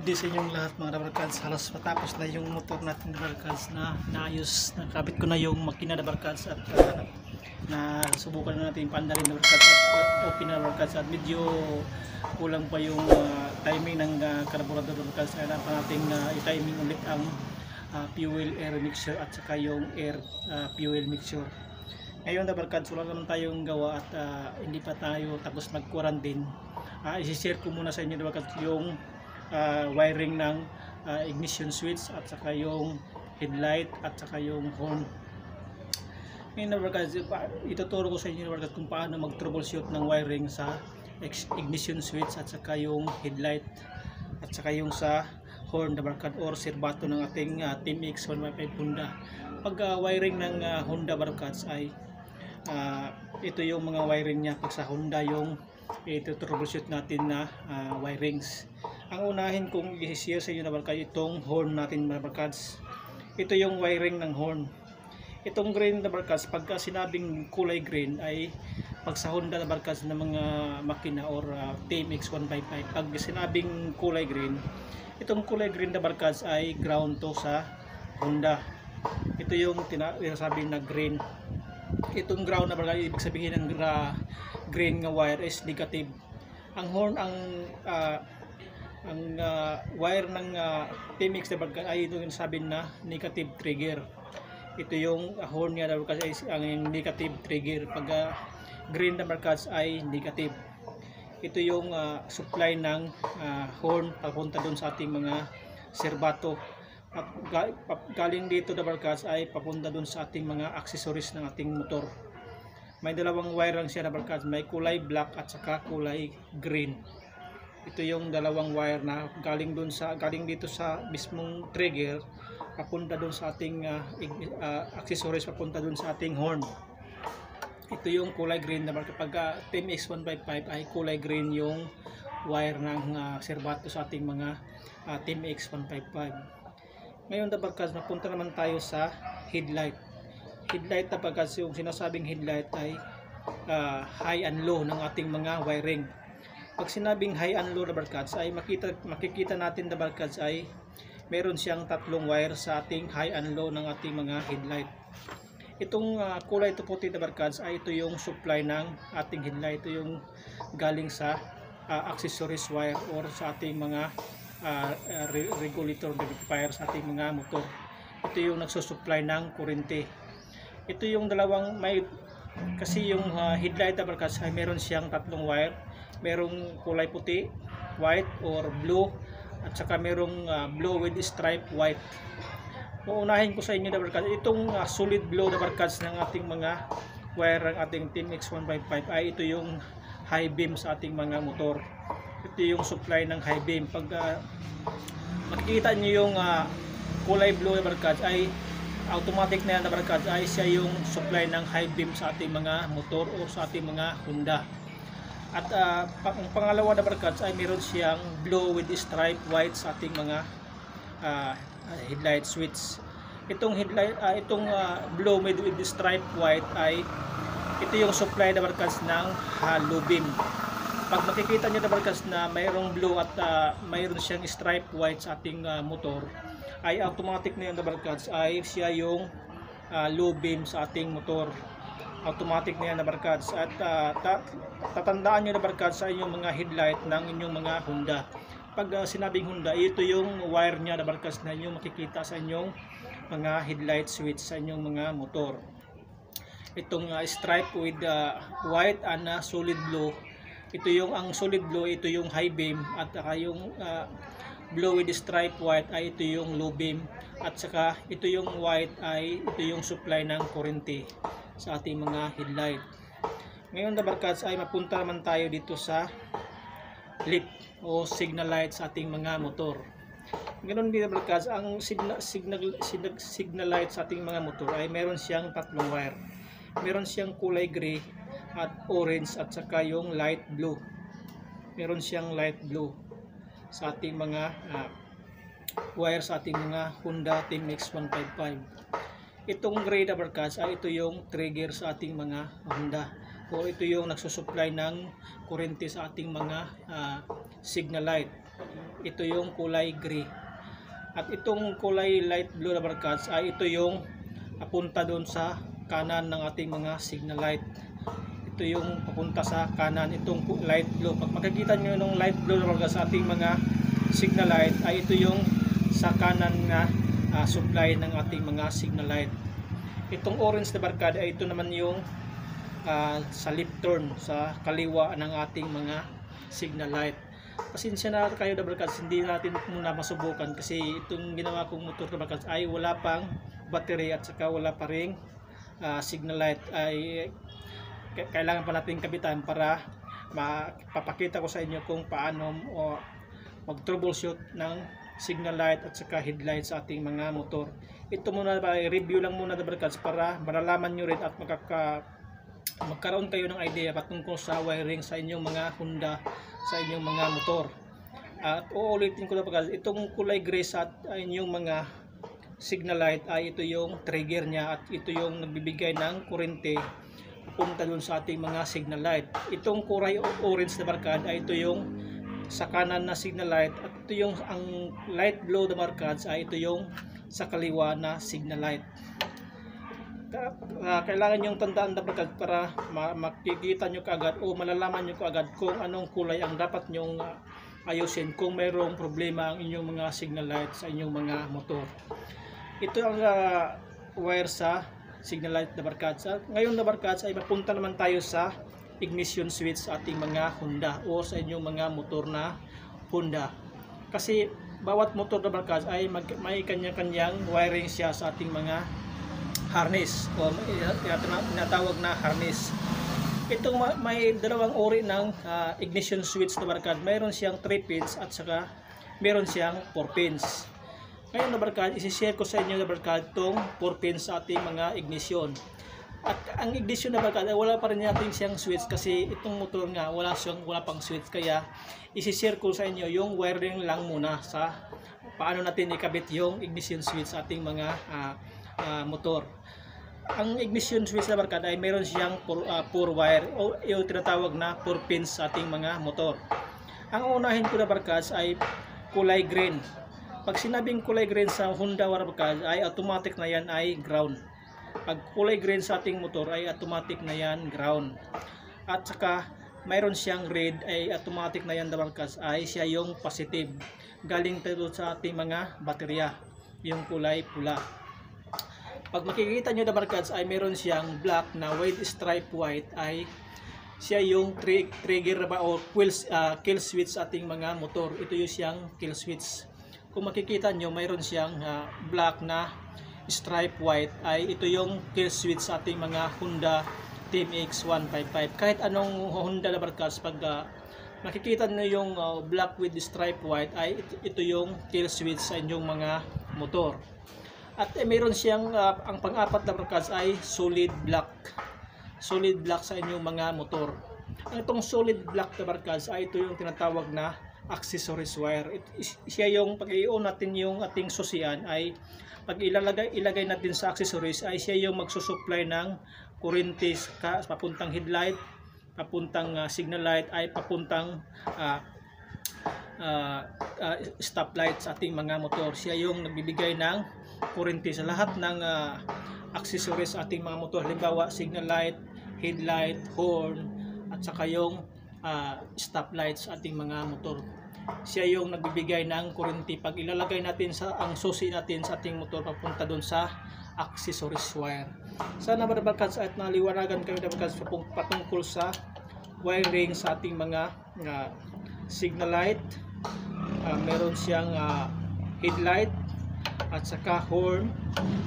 Good day sa inyong lahat mga Dabarkads. Halos matapos na yung motor natin Dabarkads na naayos. Nakabit ko na yung makina Dabarkads at nasubukan na natin yung pandarin Dabarkads at okay na Dabarkads at medyo kulang pa yung timing ng carburetor Dabarkads. Kaya pa natin i-timing ulit ang fuel air mixture at saka yung air fuel mixture. Ngayon Dabarkads, wala naman tayong gawa at hindi pa tayo tapos mag-quarantine. I-share ko muna sa inyo Dabarkads yung wiring ng ignition switch at saka yung headlight at saka yung horn. Ngayon Dabarkads, ituturo ko sa inyo Dabarkads kung paano mag-troubleshoot ng wiring sa ignition switch at saka yung headlight at saka yung sa horn Dabarkads or serbato ng ating Team X 155 Honda. Pag wiring ng Honda Dabarkads ay ito yung mga wiring niya. Pag sa Honda yung ito troubleshoot natin na wirings. Ang unahin kong i-share sa inyo Dabarkads itong horn natin Dabarkads. Ito yung wiring ng horn. Itong green Dabarkads, pagka sinabing kulay green ay pag sa Honda Dabarkads ng mga makina or Team X 155, pag sinabing kulay green, itong kulay green Dabarkads ay ground to sa Honda. Ito yung tinasabing na green. Itong ground Dabarkads, ibig sabihin ng green nga wire is negative. Ang horn, ang wire ng Team X Dabarkads ay ito yung sabi na negative trigger. Ito yung horn niya Dabarkads ay ang negative trigger. Pag green Dabarkads ay negative. Ito yung supply ng horn papunta doon sa ating mga serbato. At galing dito Dabarkads ay papunta doon sa ating mga accessories ng ating motor. May dalawang wire lang siya Dabarkads, may kulay black at saka kulay green. Ito yung dalawang wire na galing dito sa mismong trigger papunta doon sa ating accessories, papunta doon sa ating horn. Ito yung kulay green Dabarkads. Kapag Team X 155 ay kulay green yung wire ng serbato sa ating mga Team X 155. Ngayon Dabarkads, mapunta naman tayo sa headlight. Headlight Dabarkads, yung sinasabing headlight ay high and low ng ating mga wiring. Pag sinabing high and low Dabarkads ay makikita natin Dabarkads ay meron siyang tatlong wire sa ating high and low ng ating mga headlight. Itong kulay puti Dabarkads ay ito yung supply ng ating headlight. Ito yung galing sa accessories wire or sa ating mga regulator rectifier sa ating mga motor. Ito yung nagsusupply ng kuryente. Ito yung dalawang kasi yung headlight Dabarkads ay meron siyang tatlong wire. Merong kulay puti, white or blue, at saka merong blue with stripe white. Uunahin ko sa inyo Dabarkads, itong solid blue Dabarkads ng ating mga wire ng ating Team X 155 ay ito yung high beam sa ating mga motor. Ito yung supply ng high beam. Pag makikita nyo yung kulay blue Dabarkads ay automatic na yan Dabarkads, ay siya yung supply ng high beam sa ating mga motor o sa ating mga Honda. At ang pangalawa Dabarkads ay meron siyang blue with stripe white sa ating mga headlight switch. Itong blue with stripe white ay ito yung supply Dabarkads ng low beam. Pag makikita niyo Dabarkads na mayroong blue at mayroon siyang stripe white sa ating motor, ay automatic na yung Dabarkads ay siya yung low beam sa ating motor. Automatic na yan Dabarkads. At tatandaan nyo Dabarkads sa inyong mga headlight ng inyong mga Honda. Pag sinabing Honda, ito yung wire nya Dabarkads na inyong makikita sa inyong mga headlight switch sa inyong mga motor. Itong stripe with white and solid blue, ito yung ang solid blue, ito yung high beam, at yung blue with stripe white ay ito yung low beam, at saka ito yung white ay ito yung supply ng kuryente sa ating mga headlight. Ngayon Dabarkads ay mapunta naman tayo dito sa lit o signal light sa ating mga motor. Ganoon din Dabarkads, ang signal light sa ating mga motor ay meron siyang tatlong wire. Meron siyang kulay gray at orange at saka yung light blue. Meron siyang light blue sa ating mga wire sa ating mga Honda Team X 155. Itong gray Dabarkads ay ito yung trigger sa ating mga Honda o ito yung nagsusupply ng kuryente sa ating mga signal light. ito yung kulay gray. At itong kulay light blue na barkads ay ito yung papunta doon sa kanan ng ating mga signal light. Ito yung papunta sa kanan, itong light blue. Pag makikita nyo yung light blue na barkads sa ating mga signal light ay ito yung sa kanan na supply ng ating mga signal light. Itong orange na barkada ay ito naman yung sa left turn, sa kaliwa ng ating mga signal light. Pasensya na kayo na barkads, hindi natin muna masubukan kasi itong ginawa kong motor na barkads ay wala pang battery at saka wala pa ring signal light. Ay kailangan pa natin kabitan para mapapakita ko sa inyo kung paano mag troubleshoot ng signal light at saka headlight sa ating mga motor. Ito muna ba, review lang muna na barkads para malalaman nyo rin at magkaroon kayo ng idea patungkol sa wiring sa inyong mga Honda, sa inyong mga motor. At uulitin ko na barkads, itong kulay gray sa inyong mga signal light ay ito yung trigger niya at ito yung nagbibigay ng kurente punta dun sa ating mga signal light. Itong kulay orange na barkad ay ito yung sa kanan na signal light at ito yung ang light blue na barkads ay ito yung sa kaliwa na signal light. Kailangan yung tandaan na barkad para makikita nyo kaagad o malalaman nyo kaagad kung anong kulay ang dapat nyong ayusin kung mayroong problema ang inyong mga signal light sa inyong mga motor. Ito ang wire sa signal light na barkads. Ngayon na barkads ay mapunta naman tayo sa ignition switch sa ating mga Honda o sa inyong mga motor na Honda. Kasi bawat motor na barkads ay may kanya-kanyang wiring siya sa ating mga harness o tinatawag na harness. Itong may dalawang uri ng ignition switch na barkad. Mayroon siyang 3 pins at saka mayroon siyang 4 pins. Ngayon na barkad, isi-share ko sa inyo na barkad itong 4 pins sa ating mga ignition. At ang ignition na barkad, wala pa rin natin siyang switch kasi itong motor nga wala pang switch. Kaya isi-share ko sa inyo yung wiring lang muna sa paano natin ikabit yung ignition switch sa ating mga motor. Ang ignition switch na barkada ay mayroon siyang 4 wire o yung tinatawag na 4 pins sa ating mga motor. Ang unahin ko na barkads ay kulay green. Pag sinabing kulay green sa Honda barkads ay automatic na yan ay ground. Pag kulay green sa ating motor ay automatic na yan ground. At saka mayroon siyang red ay automatic na yan barkads ay siya yung positive. Galing tayo sa ating mga baterya, yung kulay pula. Pag makikita nyo na barkads ay meron siyang black na with stripe white ay siya yung trigger ba o kill switch sa ating mga motor. Ito yung siyang kill switch. Kung makikita nyo mayroon siyang black na stripe white ay ito yung kill switch sa ating mga Honda TMX 155. Kahit anong Honda na barkads, pag makikita nyo yung black with stripe white ay ito yung kill switch sa inyong mga motor. At mayroon siyang ang pang-apat na barkads ay solid black. Solid black sa inyong mga motor. Ang itong solid black na barkads ay ito yung tinatawag na accessories wire. Siya yung pag i-on natin yung ating susian ay pag ilagay natin sa accessories ay siya yung magsusupply ng kuryente papuntang headlight, papuntang signal light ay papuntang stoplight sa ating mga motor. Siya yung nagbibigay ng kuryente sa lahat ng accessories sa ating mga motor. Halimbawa, signal light, headlight, horn, at saka yung stoplight sa ating mga motor. Siya yung nagbibigay ng kuryente. Pag ilalagay natin ang susi natin sa ating motor, papunta doon sa accessories wire. Sana barkads at naliwanagan kami barkads patungkol sa wiring sa ating mga signal light. Meron siyang headlight at saka horn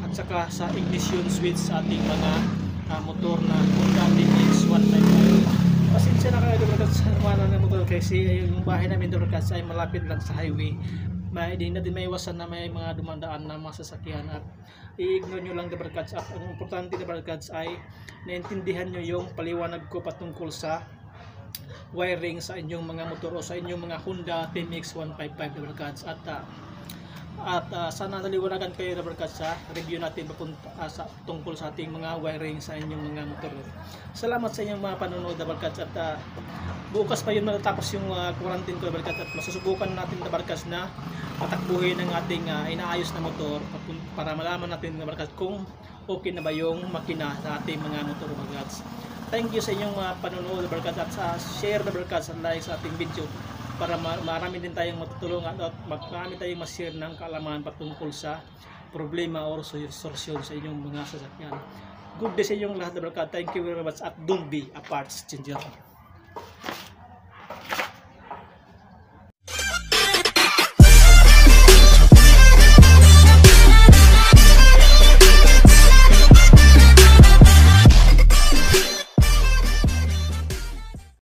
at saka sa ignition switch sa ating mga motor na Honda TMX 155. Pasensya na kayo barkads sa mga ng motor kasi yung bahay namin barkads ay malapit lang sa highway. Hindi natin maiwasan na may mga dumadaan na mga sasakyan at i-ignore nyo lang barkads. At ang importante barkads ay naintindihan nyo yung paliwanag ko patungkol sa wiring sa inyong mga motor o sa inyong mga Honda TMX 155 barkads. At At sana naliwanagan kayo Dabarkad sa review natin tungkol sa ating mga wiring sa inyong mga motor. Salamat sa inyong mga panonood Dabarkad, at bukas pa yun matatapos yung quarantine ko Dabarkad, at masusubukan natin Dabarkad na patakbuhin ang ating inaayos na motor para malaman natin Dabarkad kung okay na ba yung makina sa ating mga motor Dabarkad. Thank you sa inyong mga panonood Dabarkad, at share Dabarkad, sa like sa ating video para marami din tayong matutulungan at marami tayong ma-share ng kaalaman patungkol sa problema o solusyon sa inyong mga sasakyan. Good day sa inyong lahat Dabarkad. Thank you very much, at don't be a parts changer.